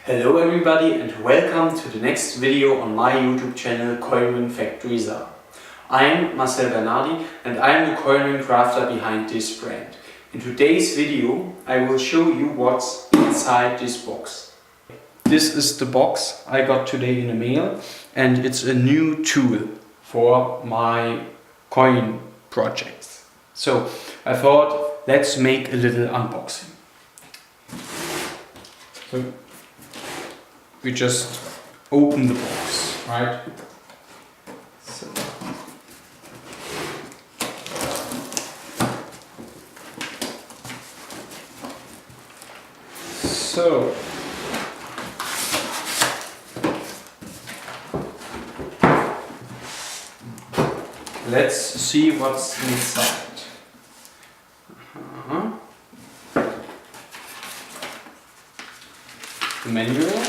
Hello everybody and welcome to the next video on my YouTube channel coinringcrafting. I am Marcel Bernardi and I am the coinring crafter behind this brand. In today's video I will show you what's inside this box. This is the box I got today in the mail and it's a new tool for my coin projects. So I thought let's make a little unboxing. So we just open the box, right? So let's see what's inside. The manual.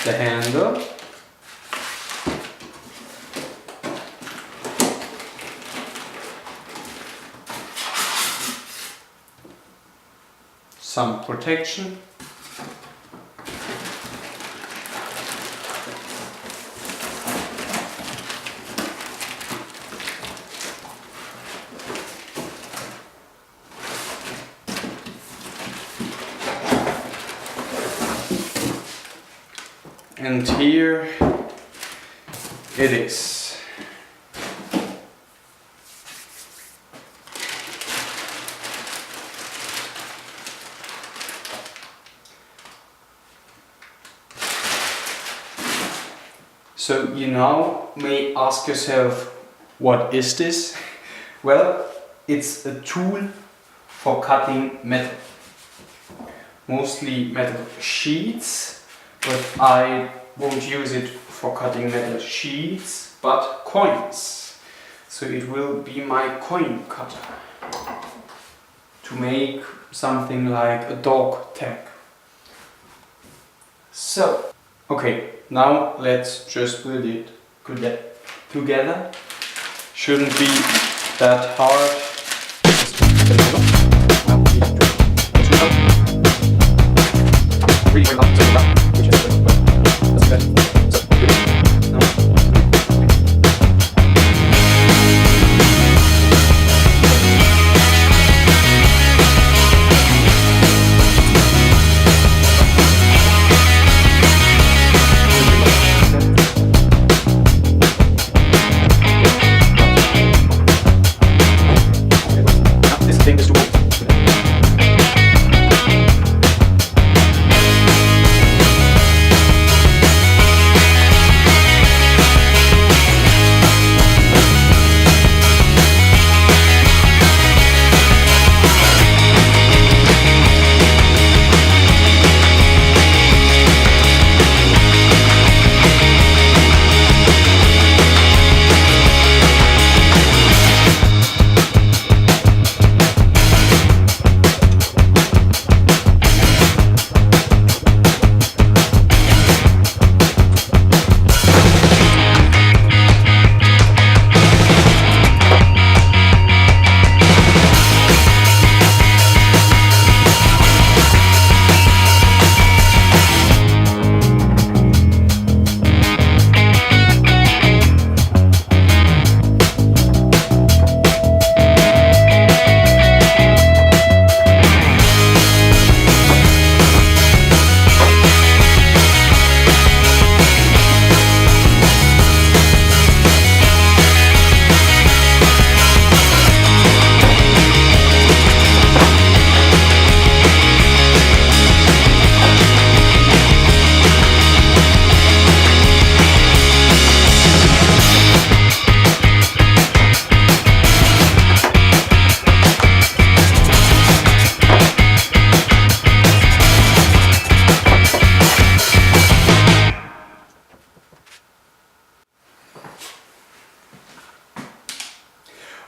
The handle, some protection, and here it is. So you now may ask yourself, what is this? Well, it's a tool for cutting metal. Mostly metal sheets, but I won't use it for cutting metal sheets, but coins. So it will be my coin cutter to make something like a dog tag. So, okay, now let's just build it together. Shouldn't be that hard.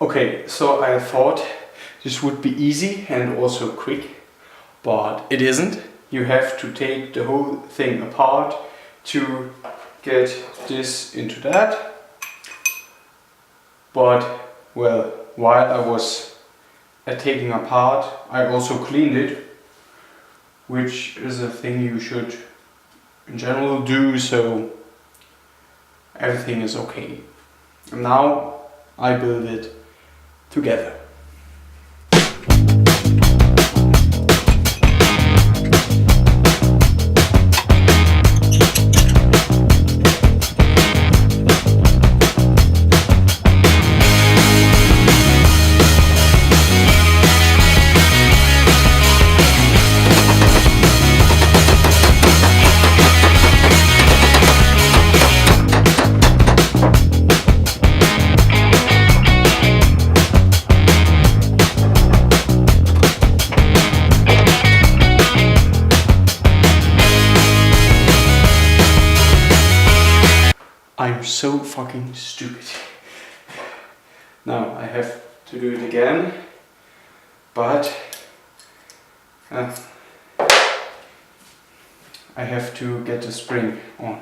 Okay, so I thought this would be easy and also quick, but it isn't. You have to take the whole thing apart to get this into that. But, well, while I was at taking apart. I also cleaned it, which is a thing you should in general do, so everything is okay. And now I build it together. I'm so fucking stupid. Now I have to do it again, but I have to get the spring on.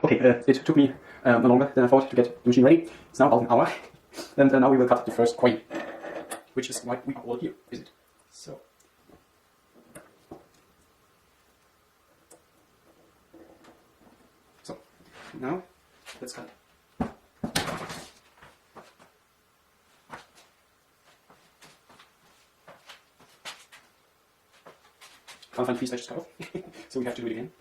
Okay, it took me no longer than I thought to get the machine ready. It's now about an hour, and now we will cut the first coin, which is why we are all here, is it? So. So, now, let's cut. Can't find 3 stitches cut off, so we have to do it again.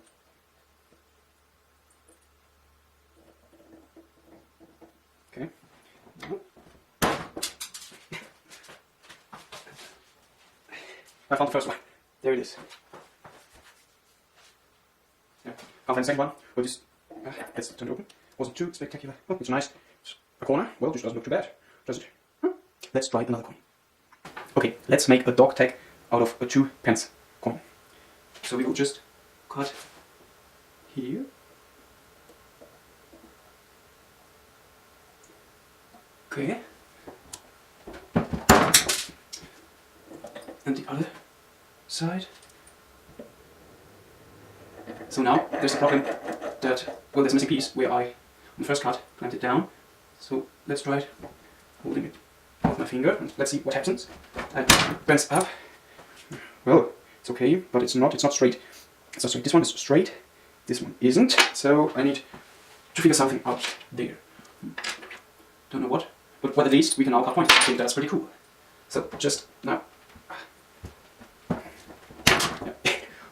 Okay. I found the first one. There it is. Yeah. Can't find the second one. We'll just let's turn it open. Wasn't too spectacular. Oh, it's nice. A corner. Well, just doesn't look too bad, does it? Let's try another coin. Okay, let's make a dog tag out of a 2p coin. So we will just cut here. Okay. And the other side. So now there's the problem that, well, there's a missing piece where I, on the first cut, clamped it down. So let's try it, holding it with my finger, and let's see what happens. It bends up. Well, it's okay, but it's not straight. It's not straight. This one is straight, this one isn't. So I need to figure something out there. Don't know what, but at least we can now cut points. I think that's pretty cool. So just now.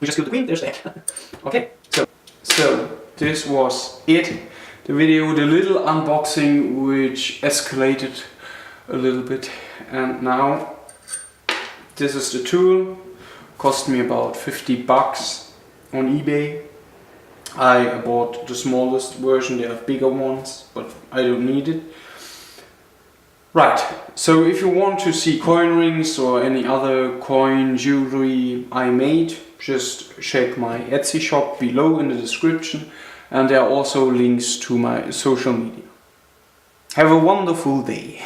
We just killed the queen, there's that. Okay, so this was it. The video, the little unboxing which escalated a little bit. And now this is the tool. Cost me about 50 bucks on eBay. I bought the smallest version, they have bigger ones, but I don't need it. Right, so if you want to see coin rings or any other coin jewelry I made, just check my Etsy shop below in the description, and there are also links to my social media. Have a wonderful day.